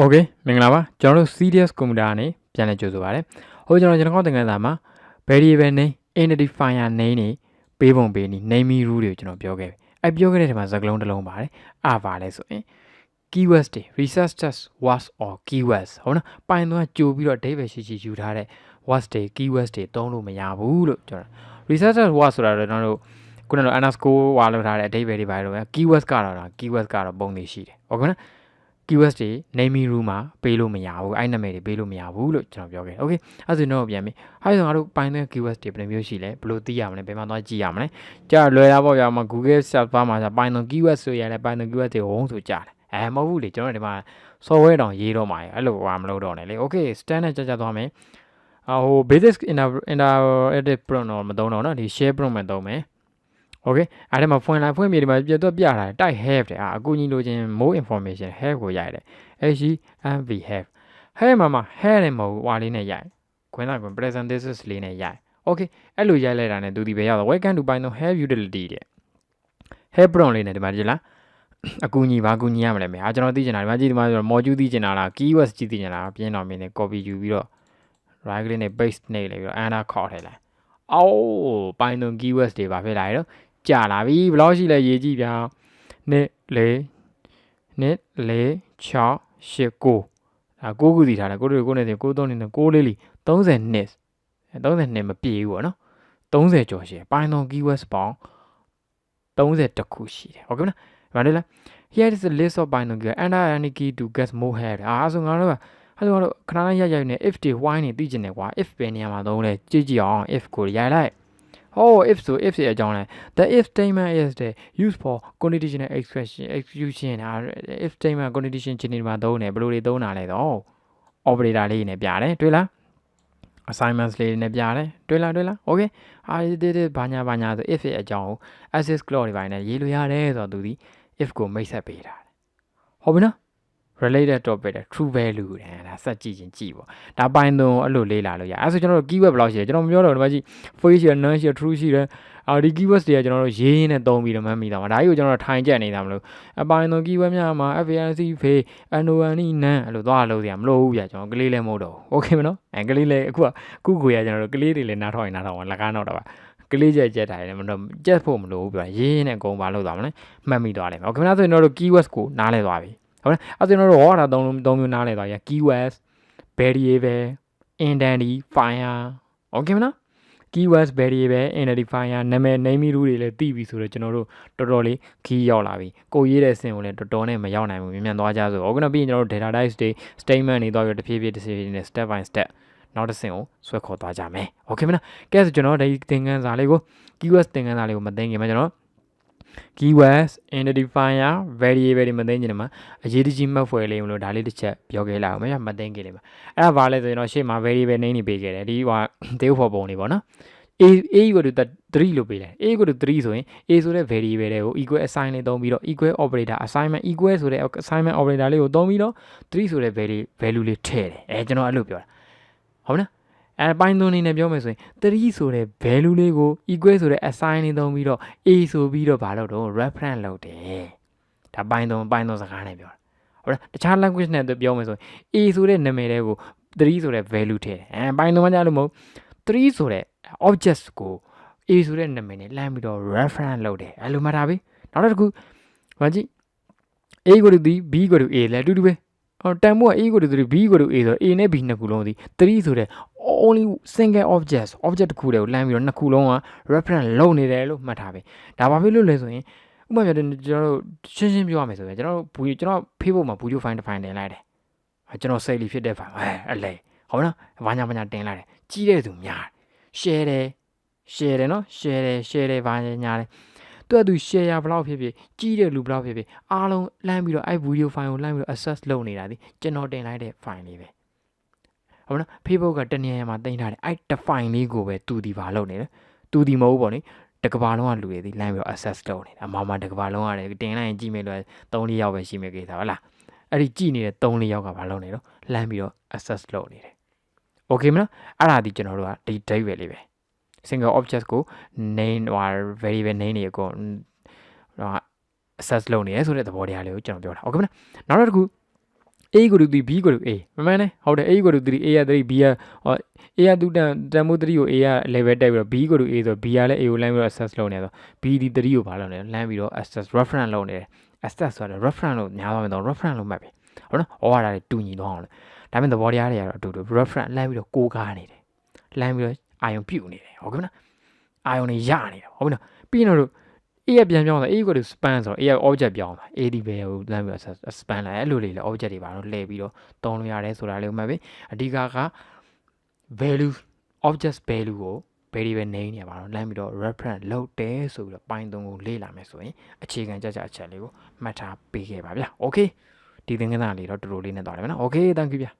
Okay မင်္ဂလာပါကျွန်တော်တို့ serious computer ကနေပြန်လည်ကြိုဆိုပါရစေဟိုကျွန်တော်သင်ခန်းစာမှာ variable name identifier name တွေပေးပုံပေးနည်း name rule တွေကိုကျွန်တော်ပြောခဲ့ပြီပြောခဲ့တဲ့ထဲမှာစကားလုံးတစ်လုံးပါတယ်ပါလဲဆိုရင် keywords တွေ research words or keywords ဟုတ်နော်ပိုင်တော့ကြိုပြီးတော့အဓိပ္ပာယ်ရှိယူထားတဲ့ words တွေ keywords တွေသုံးလို့မရဘူးလို့ကျွန်တော် research words ဆိုတာတော့ကျွန်တော်တို့ခုနက underscore ဝါလောက်ထားတဲ့အဓိပ္ပာယ်တွေပါတယ်လို့ keywords ကတော့ပုံနေရှိတယ်ဟုတ်ကဲ့နော် keywords တွေ naming rule မှာပေးလို့မရဘူးအဲ့နာမည်တွေပေးလို့မရဘူးလို့ကျွန်တော်ပြောခဲ့ okay အဲ့ဆိုတော့ပြန်ပြီအဲ့ဆိုငါတို့ပိုင်းတဲ့ keywords တွေဘယ်လိုမျိုးရှိလဲဘယ်လိုသိရမလဲဘယ်မှာသွားကြည့်ရမလဲကြာလွယ်တာပေါ့ဗျာမှာ Google search bar မှာပိုင်းတဲ့ keywords ဆိုရလဲပိုင်းတဲ့ keywords တွေဝုန်းဆိုကြားတယ်မဟုတ်ဘူးလေကျွန်တော်ဒီမှာ software တောင်ရေးတော့မှာအဲ့လိုမလုပ်တော့နဲ့လေ okay standard ကြာသွားမယ်ဟို basic interactive prompt တော့မသုံးတော့နော်ဒီ share prompt မှာသုံးမယ်Okay အဲ့ဒါမှာဖွင့်ပြီးဒီမှာပြတော့ပြတာတိုက် have တဲ့အကူကြီးလိုချင် more information have ကိုရိုက်တယ် HMV have have မှာ have နဲ့မဟုတ်ဟွာလေးနဲ့ရိုက်ခွင်းက presentations လေးနဲ့ရိုက် Okay အဲ့လိုရိုက်လိုက်တာနဲ့သူဒီပဲရောက်တော့ welcome to Python have utility တဲ့ have prompt လေးနဲ့ဒီမှာကြည့်လားအကူကြီးဘာကူကြီးရမလဲမေကျွန်တော်သိချင်တာဒီမှာကြည့်ဒီမှာဆိုတော့ module သိချင်တာလား keywords ကြည့်သိချင်တာလားပြင်းတော်မင်းနဲ့ copy ယူပြီးတော့ right click နဲ့ paste နှိပ်လိုက်ပြီးတော့ enter ခေါက်ထည့်လိုက်အော် Python keywords တွေပါဖြစ်လာရောကြာလာပြီဘယ်လောက်ရှိလဲရေးကြည့်ဗျာ1 4 6 8 9ဒါ9ခုစီထားတယ်9နဲ့9 3နဲ့9လေးလီ32 32မပြည့်ဘူးပေါ့နော်30ကျော်ရှိတယ် Python keywords ပေါင်း30ခုရှိတယ်ဟုတ်ကဲ့နော်ဒီမှာလေ here is a list of Python keywords enter any key to get more help ဆိုငါတို့ခဏလေးရိုက်နေ if တွေ why နေသိကျင်တယ်ကွာ if ပဲနေရာမှာသုံးလဲကြည့်အောင် if ကိုရိုက်လိုက်if ဆို if ရဲ့အကြောင်းလဲ the if statement is the use for conditional execution if statement condition ချင်းတွေမှာသုံးတယ်ဘယ်လိုတွေသုံးတာလဲတော့ operator လေးနဲ့ပြတယ်တွေ့လား assignments လေးနဲ့ပြတယ်တွေ့လား okay ဒီဘာညာဆို if ရဲ့အကြောင်းကို access clause တွေပိုင်းနဲ့ရေးလို့ရတယ်ဆိုတော့သူဒီ if ကိုမိတ်ဆက်ပေးတာဟုတ်ပြီနော် related topic တဲ့ true value တဲ့ဒါစက်ကြည့်ချင်းကြည့်ပေါ့ဒါ Python အဲ့လိုလေးလာလို့ရအဲ့ဆိုကျွန်တော်တို့ keyword ဘယ်လောက်ရှိလဲကျွန်တော်မပြောတော့ဒီမှာကြည့် for ရှိတယ် none ရှိတယ် true ရှိတယ်ဒီ keywords တွေကကျွန်တော်တို့ရေးရင်းနဲ့သုံးပြီးတော့မှတ်မိတာပါဒါကြီးကိုကျွန်တော်ထိုင်ကြက်နေတာမလို့ Python keyword များမှာ FANC fe non none အဲ့လိုသွားလို့ရမလို့ဘူးဗျာကျွန်တော်ကလေးလည်းမဟုတ်တော့ okay မနော်ကလေးလည်းအခုကိုရကျွန်တော်တို့ကလေးတွေလည်းနားထောင်လက်ကားတော့တာပါကလေးကြက်တိုင်းလည်းမတော့ကြက်ဖို့မလိုဘူးပြရေးရင်းနဲ့အကုန်ပါလို့သွားမလဲမှတ်မိသွားတယ်โอเคမလားဆိုရင်တို့ keywords ကိုနားလဲသွားပြီဟုတ်လားအဲ့ကျွန်တော်တို့ဟောတာသုံးမျိုးနားလဲသွားရ keywords variable identifier okay မလား keywords variable identifier နာမည် name rule တွေလည်းသိပြီဆိုတော့ကျွန်တော်တို့တော်တော်လေး key ရောက်လာပြီကိုရေးတဲ့အဆင့်ကိုလည်းတော်တော်နဲ့မရောက်နိုင်ဘူးမြန်သွားကြဆိုဟုတ်ကဲ့နော်ပြီးရင်ကျွန်တော်တို့ data types တွေ statement တွေသွားပြီးတဖြည်းဖြည်းနဲ့ step by step နောက်တစ်ဆင့်ကိုဆွဲခေါ်သွားကြမယ်โอเคမလားကဲဆိုကျွန်တော်ဒီသင်ခန်းစာလေးကို keywords သင်ခန်းစာလေးကိုမသိခင်မှာကျွန်တော် keywords identifier variable တွေမသိချင်တယ်မှာအရေးတကြီးမှတ်ဖွယ်လေးမလို့ဒါလေးတစ်ချက်ပြောခဲ့လိုက်အောင်မသိခင်လေးမှာအဲ့ဒါဘာလဲဆိုရင်တော့ရှေ့မှာ variable name တွေပေးခဲ့တယ်ဒီဟိုဒေးဖို့ပုံတွေပေါ့နော် a equal to 3လို့ပေးတယ် a equal to 3ဆိုရင် a ဆိုတဲ့ variable တွေကို equal assign လေးသုံးပြီးတော့ equal operator assignment equal ဆိုတဲ့ assignment operator လေးကိုသုံးပြီးတော့3ဆိုတဲ့ value လေးထည့်တယ်ကျွန်တော်အဲ့လိုပြောတာဟုတ်လားPython နေနဲ့ပြောမယ်ဆိုရင်3ဆိုတဲ့ value လေးကို equal ဆိုတဲ့ assign လေးသုံးပြီးတော့ a ဆိုပြီးတော့ဘာလုပ်တော့ reference လုပ်တယ်ဒါ Python စကားနဲ့ပြောတာဟုတ်လားတခြား language နဲ့ပြောမယ်ဆိုရင် a ဆိုတဲ့နာမည်တွေကို3ဆိုတဲ့ value ထည့်တယ်Python မှာကြားလို့မဟုတ်3ဆိုတဲ့ objects ကို a ဆိုတဲ့နာမည်နဲ့လှမ်းပြီးတော့ reference လုပ်တယ်အဲ့လိုမှတ်ထားပြီနောက်တစ်ခုဘာကြည့် a equal to b equal to a လဲအတူတူပဲတန်ဖိုးက a equal to 3 b equal to a ဆိုတော့ a နဲ့ b နှစ်ခုလုံးဒီ3ဆိုတဲ့ only single object တစ်ခုတည်းကိုလှမ်းပြီးတော့နှစ်ခုလုံးက reference လုပ်နေတယ်လို့မှတ်ထားပဲဒါဘာဖြစ်လို့လဲဆိုရင်ဥပမာကျွန်တော်တို့ရှင်းပြောရမယ်ဆိုရင်ကျွန်တော် Facebook မှာ video file တစ် file တင်လိုက်တယ်ကျွန်တော် save ဖြစ်တဲ့ file အဲ့လေဟုတ်လားဘာညာတင်လိုက်တယ်ကြီးတဲ့သူများ share တယ်နော် share တယ်ဘာညာလဲသူ share ရဘလောက်ဖြစ်ကြီးတဲ့လူဘလောက်ဖြစ်အားလုံးလှမ်းပြီးတော့အဲ့ video file ကိုလှမ်းပြီးတော့ access လုပ်နေတာဒီကျွန်တော်တင်လိုက်တဲ့ file လေးပဲဟုတ်လား Facebook ကတနေရာမှာတင်ထားတယ်အဲ့တ file လေးကိုပဲသူဒီဘာလုပ်နေလဲသူဒီမဟုတ်ပေါ့နိတကဘာလုံးကလူတွေဒီလှမ်းပြီးတော့ access လုပ်နေတာအမတကဘာလုံးရတယ်တင်လိုက်ရင်ကြည့်မယ်လို့3-4ယောက်ပဲရှိမယ်ကိစ္စဟုတ်လားအဲ့ဒီကြည့်နေတဲ့3-4ယောက်ကဘာလုပ်နေတော့လှမ်းပြီးတော့ access လုပ်နေတယ် okay မလားအဲ့ဒါဒီကျွန်တော်တို့ကဒီ date ပဲလေးပဲsingle object ကို name or variable name တွေအကုန် access လုပ်နေရဆိုတဲ့သဘောတရားလေးကိုကျွန်တော်ပြောတာ okay မလားနောက်တစ်ခု A ကိုတူ B ကိုတူ A မမှန်နဲ့ဟုတ်တယ် A ကိုတူ3 A က3 B ကA ကတူတန်မိုး3ကို A က level တက်ပြီးတော့ B ကိုတူ A ဆို B ကလည်း A ကိုလှမ်းပြီးတော့ access လုပ်နေဆို B ဒီ3ကိုဘာလုပ်နေလဲလှမ်းပြီးတော့ access reference လုပ်နေတယ် access ဆိုတော့ reference လို့ညားသွားမယ်တော့ reference လို့မှတ်ပြီဟုတ်နော်ဩဝါဒတွေတူညီတော့အောင်လေဒါပေမဲ့သဘောတရားတွေကတော့အတူတူ reference လှမ်းပြီးတော့ကိုးကားနေတယ်လှမ်းပြီးတော့အာယုံပြုတ်နေတယ်ဟုတ်ကဲ့နော်အာယုံတွေရနေတယ်ဟုတ်ပြီနော်ပြီးတော့ A ကပြန်ပြောင်းတာ A ကိုတူ span ဆိုတော့ A က object ပြောင်းတာ A ဒီပဲကိုလှမ်းပြီးတော့ span လိုက်အဲ့လိုလေးလေ object တွေပါတော့လှည့်ပြီးတော့တုံးလို့ရတယ်ဆိုတာလေးကိုမှတ်ပြီအဓိကက value object value ကို variable name နေပါတော့လှမ်းပြီးတော့ reference လုပ်တယ်ဆိုပြီးတော့ပိုင်းသုံးကိုလေ့လာမယ်ဆိုရင်အခြေခံကြအချက်လေးကိုမှတ်ထားပေးခဲ့ပါဗျာ okay ဒီသင်ခန်းစာလေးတော့တော်တော်လေးနဲ့သွားတယ်ဗျာနော် okay thank you ဗျာ